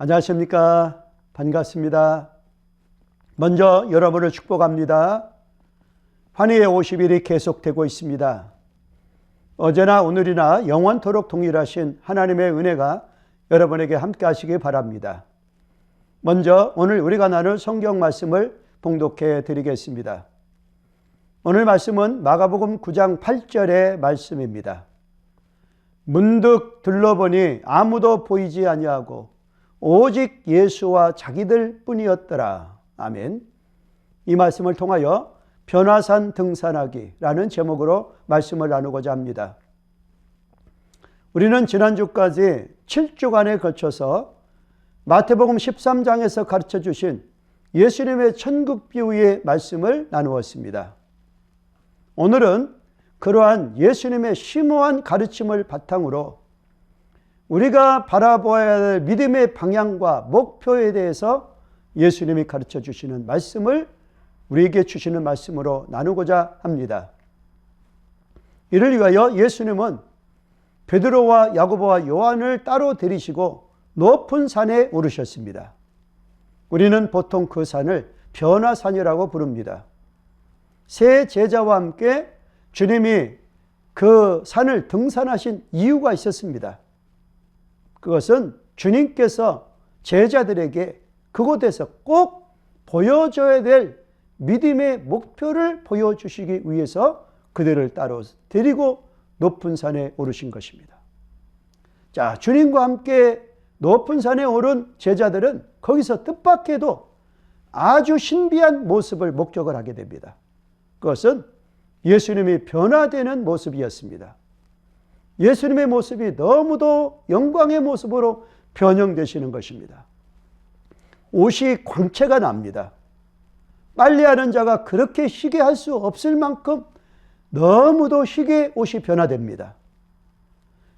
안녕하십니까. 반갑습니다. 먼저 여러분을 축복합니다. 환희의 50일이 계속되고 있습니다. 어제나 오늘이나 영원토록 동일하신 하나님의 은혜가 여러분에게 함께 하시기 바랍니다. 먼저 오늘 우리가 나눌 성경 말씀을 봉독해 드리겠습니다. 오늘 말씀은 마가복음 9장 8절의 말씀입니다. 문득 둘러보니 아무도 보이지 아니하고 오직 예수와 자기들 뿐이었더라. 아멘. 이 말씀을 통하여 변화산 등산하기라는 제목으로 말씀을 나누고자 합니다. 우리는 지난주까지 7주간에 걸쳐서 마태복음 13장에서 가르쳐 주신 예수님의 천국 비유의 말씀을 나누었습니다. 오늘은 그러한 예수님의 심오한 가르침을 바탕으로 우리가 바라보아야 할 믿음의 방향과 목표에 대해서 예수님이 가르쳐 주시는 말씀을 우리에게 주시는 말씀으로 나누고자 합니다. 이를 위하여 예수님은 베드로와 야고보와 요한을 따로 데리시고 높은 산에 오르셨습니다. 우리는 보통 그 산을 변화산이라고 부릅니다. 세 제자와 함께 주님이 그 산을 등산하신 이유가 있었습니다. 그것은 주님께서 제자들에게 그곳에서 꼭 보여줘야 될 믿음의 목표를 보여주시기 위해서 그들을 따로 데리고 높은 산에 오르신 것입니다. 자, 주님과 함께 높은 산에 오른 제자들은 거기서 뜻밖에도 아주 신비한 모습을 목격을 하게 됩니다. 그것은 예수님이 변화되는 모습이었습니다. 예수님의 모습이 너무도 영광의 모습으로 변형되시는 것입니다. 옷이 광채가 납니다. 빨래하는 자가 그렇게 희게 할 수 없을 만큼 너무도 희게 옷이 변화됩니다.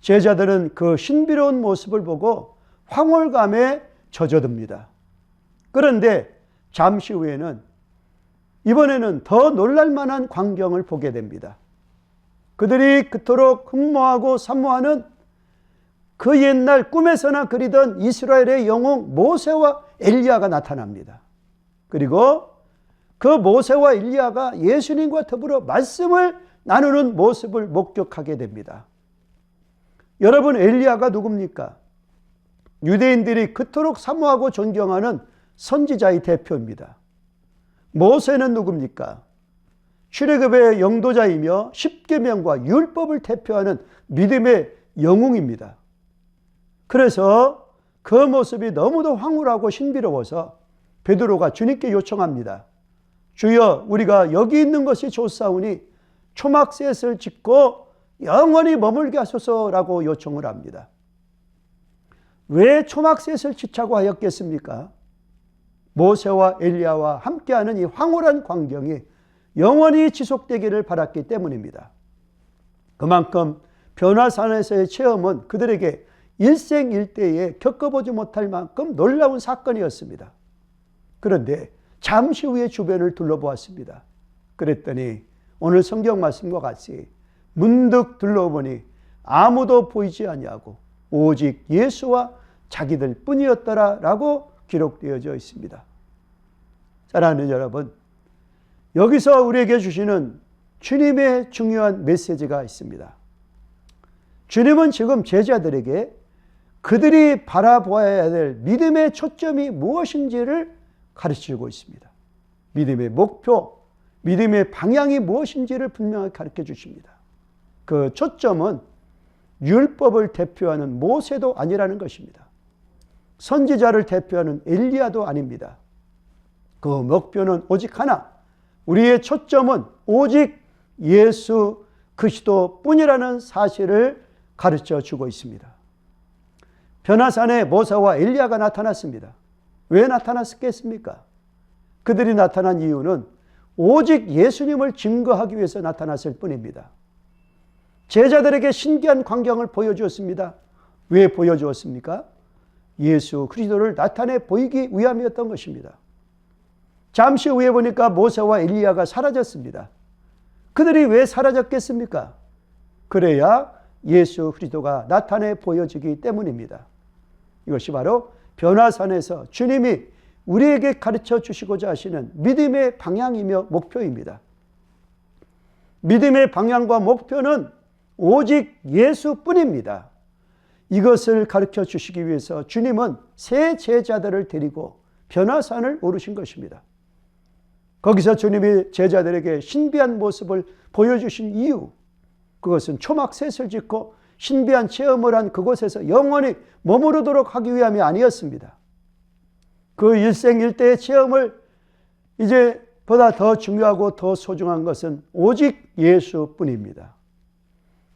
제자들은 그 신비로운 모습을 보고 황홀감에 젖어듭니다. 그런데 잠시 후에는 이번에는 더 놀랄만한 광경을 보게 됩니다. 그들이 그토록 흠모하고 사모하는 그 옛날 꿈에서나 그리던 이스라엘의 영웅 모세와 엘리야가 나타납니다. 그리고 그 모세와 엘리야가 예수님과 더불어 말씀을 나누는 모습을 목격하게 됩니다. 여러분, 엘리야가 누굽니까? 유대인들이 그토록 사모하고 존경하는 선지자의 대표입니다. 모세는 누굽니까? 출애굽의 영도자이며 십계명과 율법을 대표하는 믿음의 영웅입니다. 그래서 그 모습이 너무도 황홀하고 신비로워서 베드로가 주님께 요청합니다. 주여, 우리가 여기 있는 것이 좋사오니 초막셋을 짓고 영원히 머물게 하소서라고 요청을 합니다. 왜 초막셋을 짓자고 하였겠습니까? 모세와 엘리야와 함께하는 이 황홀한 광경이 영원히 지속되기를 바랐기 때문입니다. 그만큼 변화산에서의 체험은 그들에게 일생일대에 겪어보지 못할 만큼 놀라운 사건이었습니다. 그런데 잠시 후에 주변을 둘러보았습니다. 그랬더니 오늘 성경 말씀과 같이 문득 둘러보니 아무도 보이지 아니하고 오직 예수와 자기들 뿐이었더라라고 기록되어져 있습니다. 사랑하는 여러분, 여기서 우리에게 주시는 주님의 중요한 메시지가 있습니다. 주님은 지금 제자들에게 그들이 바라보아야 될 믿음의 초점이 무엇인지를 가르치고 있습니다. 믿음의 목표, 믿음의 방향이 무엇인지를 분명히 가르쳐 주십니다. 그 초점은 율법을 대표하는 모세도 아니라는 것입니다. 선지자를 대표하는 엘리야도 아닙니다. 그 목표는 오직 하나, 우리의 초점은 오직 예수 그리스도 뿐이라는 사실을 가르쳐 주고 있습니다. 변화산에 모세와 엘리야가 나타났습니다. 왜 나타났겠습니까? 그들이 나타난 이유는 오직 예수님을 증거하기 위해서 나타났을 뿐입니다. 제자들에게 신기한 광경을 보여주었습니다. 왜 보여주었습니까? 예수 그리스도를 나타내 보이기 위함이었던 것입니다. 잠시 후에 보니까 모세와 엘리야가 사라졌습니다. 그들이 왜 사라졌겠습니까? 그래야 예수 그리스도가 나타내 보여지기 때문입니다. 이것이 바로 변화산에서 주님이 우리에게 가르쳐 주시고자 하시는 믿음의 방향이며 목표입니다. 믿음의 방향과 목표는 오직 예수뿐입니다. 이것을 가르쳐 주시기 위해서 주님은 새 제자들을 데리고 변화산을 오르신 것입니다. 거기서 주님이 제자들에게 신비한 모습을 보여주신 이유, 그것은 초막셋을 짓고 신비한 체험을 한 그곳에서 영원히 머무르도록 하기 위함이 아니었습니다. 그 일생일대의 체험을 이제 보다 더 중요하고 더 소중한 것은 오직 예수뿐입니다.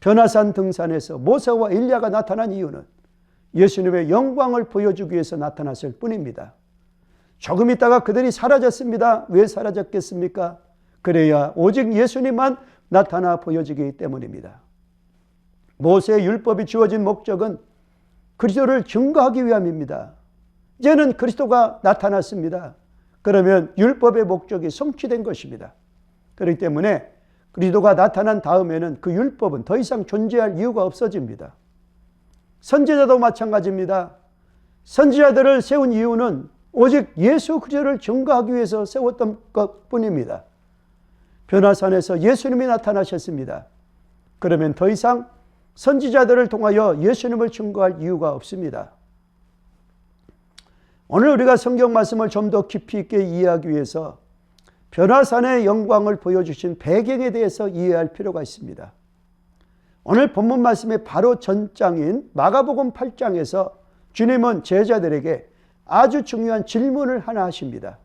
변화산 등산에서 모세와 엘리야가 나타난 이유는 예수님의 영광을 보여주기 위해서 나타났을 뿐입니다. 조금 있다가 그들이 사라졌습니다. 왜 사라졌겠습니까? 그래야 오직 예수님만 나타나 보여지기 때문입니다. 모세의 율법이 주어진 목적은 그리스도를 증거하기 위함입니다. 이제는 그리스도가 나타났습니다. 그러면 율법의 목적이 성취된 것입니다. 그렇기 때문에 그리스도가 나타난 다음에는 그 율법은 더 이상 존재할 이유가 없어집니다. 선지자도 마찬가지입니다. 선지자들을 세운 이유는 오직 예수 그리스도를 증거하기 위해서 세웠던 것뿐입니다. 변화산에서 예수님이 나타나셨습니다. 그러면 더 이상 선지자들을 통하여 예수님을 증거할 이유가 없습니다. 오늘 우리가 성경 말씀을 좀 더 깊이 있게 이해하기 위해서 변화산의 영광을 보여주신 배경에 대해서 이해할 필요가 있습니다. 오늘 본문 말씀의 바로 전장인 마가복음 8장에서 주님은 제자들에게 아주 중요한 질문을 하나 하십니다.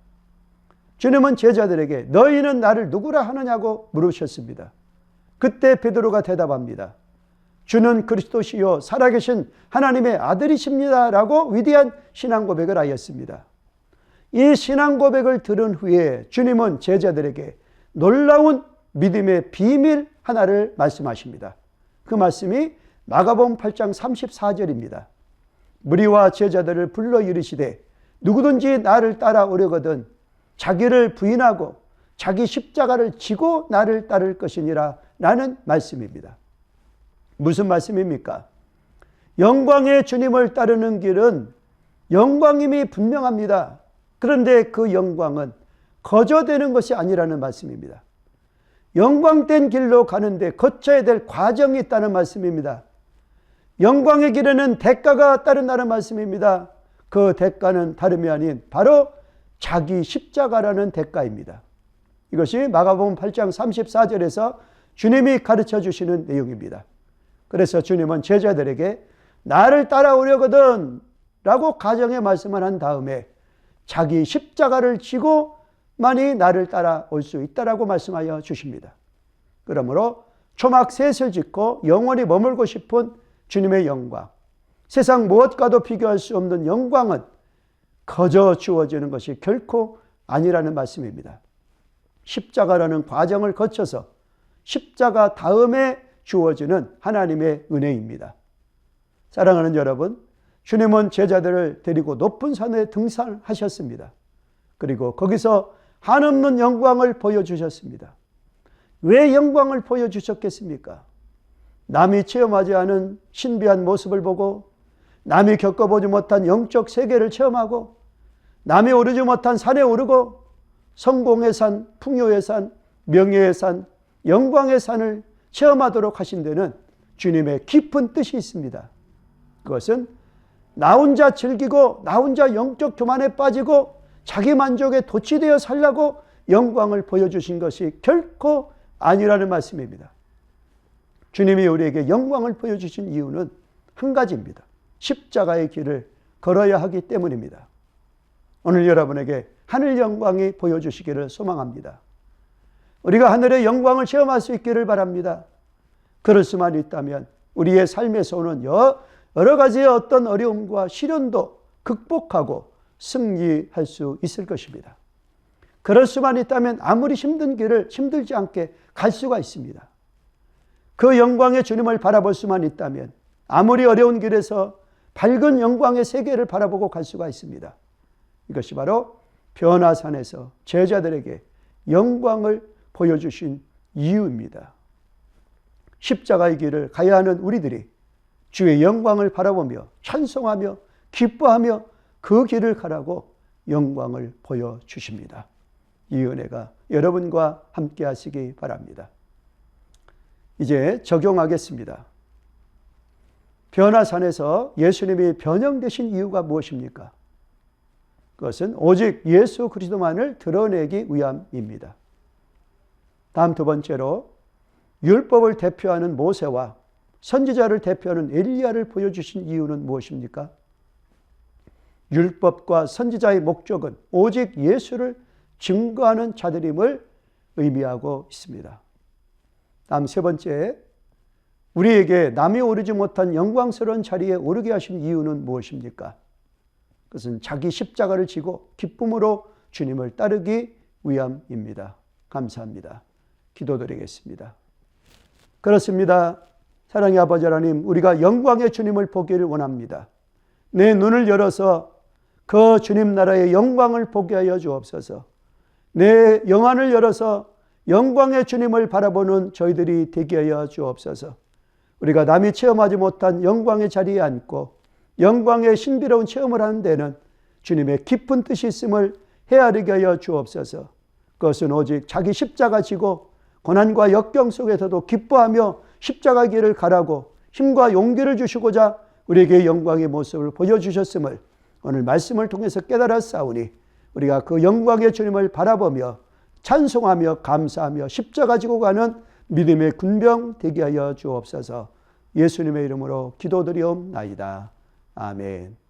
주님은 제자들에게 너희는 나를 누구라 하느냐고 물으셨습니다. 그때 베드로가 대답합니다. 주는 그리스도시요 살아계신 하나님의 아들이십니다 라고 위대한 신앙 고백을 하였습니다. 이 신앙 고백을 들은 후에 주님은 제자들에게 놀라운 믿음의 비밀 하나를 말씀하십니다. 그 말씀이 마가복음 8장 34절입니다. 무리와 제자들을 불러 이르시되 누구든지 나를 따라오려거든 자기를 부인하고 자기 십자가를 지고 나를 따를 것이니라 라는 말씀입니다. 무슨 말씀입니까? 영광의 주님을 따르는 길은 영광임이 분명합니다. 그런데 그 영광은 거저되는 것이 아니라는 말씀입니다. 영광된 길로 가는데 거쳐야 될 과정이 있다는 말씀입니다. 영광의 길에는 대가가 따른다는 말씀입니다. 그 대가는 다름이 아닌 바로 자기 십자가라는 대가입니다. 이것이 마가복음 8장 34절에서 주님이 가르쳐 주시는 내용입니다. 그래서 주님은 제자들에게 나를 따라오려거든 라고 가정의 말씀을 한 다음에 자기 십자가를 지고만이 나를 따라올 수 있다라고 말씀하여 주십니다. 그러므로 초막셋을 짓고 영원히 머물고 싶은 주님의 영광, 세상 무엇과도 비교할 수 없는 영광은 거저 주어지는 것이 결코 아니라는 말씀입니다. 십자가라는 과정을 거쳐서 십자가 다음에 주어지는 하나님의 은혜입니다. 사랑하는 여러분, 주님은 제자들을 데리고 높은 산에 등산하셨습니다. 그리고 거기서 한없는 영광을 보여주셨습니다. 왜 영광을 보여주셨겠습니까? 남이 체험하지 않은 신비한 모습을 보고 남이 겪어보지 못한 영적 세계를 체험하고 남이 오르지 못한 산에 오르고 성공의 산, 풍요의 산, 명예의 산, 영광의 산을 체험하도록 하신 데는 주님의 깊은 뜻이 있습니다. 그것은 나 혼자 즐기고 나 혼자 영적 교만에 빠지고 자기 만족에 도취되어 살라고 영광을 보여주신 것이 결코 아니라는 말씀입니다. 주님이 우리에게 영광을 보여주신 이유는 한 가지입니다. 십자가의 길을 걸어야 하기 때문입니다. 오늘 여러분에게 하늘 영광이 보여주시기를 소망합니다. 우리가 하늘의 영광을 체험할 수 있기를 바랍니다. 그럴 수만 있다면 우리의 삶에서 오는 여러 가지의 어떤 어려움과 시련도 극복하고 승리할 수 있을 것입니다. 그럴 수만 있다면 아무리 힘든 길을 힘들지 않게 갈 수가 있습니다. 그 영광의 주님을 바라볼 수만 있다면 아무리 어려운 길에서 밝은 영광의 세계를 바라보고 갈 수가 있습니다. 이것이 바로 변화산에서 제자들에게 영광을 보여주신 이유입니다. 십자가의 길을 가야 하는 우리들이 주의 영광을 바라보며 찬송하며 기뻐하며 그 길을 가라고 영광을 보여주십니다. 이 은혜가 여러분과 함께 하시기 바랍니다. 이제 적용하겠습니다. 변화산에서 예수님이 변형되신 이유가 무엇입니까? 그것은 오직 예수 그리스도만을 드러내기 위함입니다. 다음 두 번째로 율법을 대표하는 모세와 선지자를 대표하는 엘리야를 보여주신 이유는 무엇입니까? 율법과 선지자의 목적은 오직 예수를 증거하는 자들임을 의미하고 있습니다. 다음 세 번째, 우리에게 남이 오르지 못한 영광스러운 자리에 오르게 하신 이유는 무엇입니까? 그것은 자기 십자가를 지고 기쁨으로 주님을 따르기 위함입니다. 감사합니다. 기도드리겠습니다. 그렇습니다. 사랑의 아버지 하나님, 우리가 영광의 주님을 보기를 원합니다. 내 눈을 열어서 그 주님 나라의 영광을 보게 하여 주옵소서. 내 영안을 열어서 영광의 주님을 바라보는 저희들이 되게 하여 주옵소서. 우리가 남이 체험하지 못한 영광의 자리에 앉고 영광의 신비로운 체험을 하는 데는 주님의 깊은 뜻이 있음을 헤아리게 하여 주옵소서. 그것은 오직 자기 십자가 지고 고난과 역경 속에서도 기뻐하며 십자가 길을 가라고 힘과 용기를 주시고자 우리에게 영광의 모습을 보여주셨음을 오늘 말씀을 통해서 깨달았사오니 우리가 그 영광의 주님을 바라보며 찬송하며 감사하며 십자가 지고 가는 믿음의 군병 되게 하여 주옵소서. 예수님의 이름으로 기도드리옵나이다. 아멘.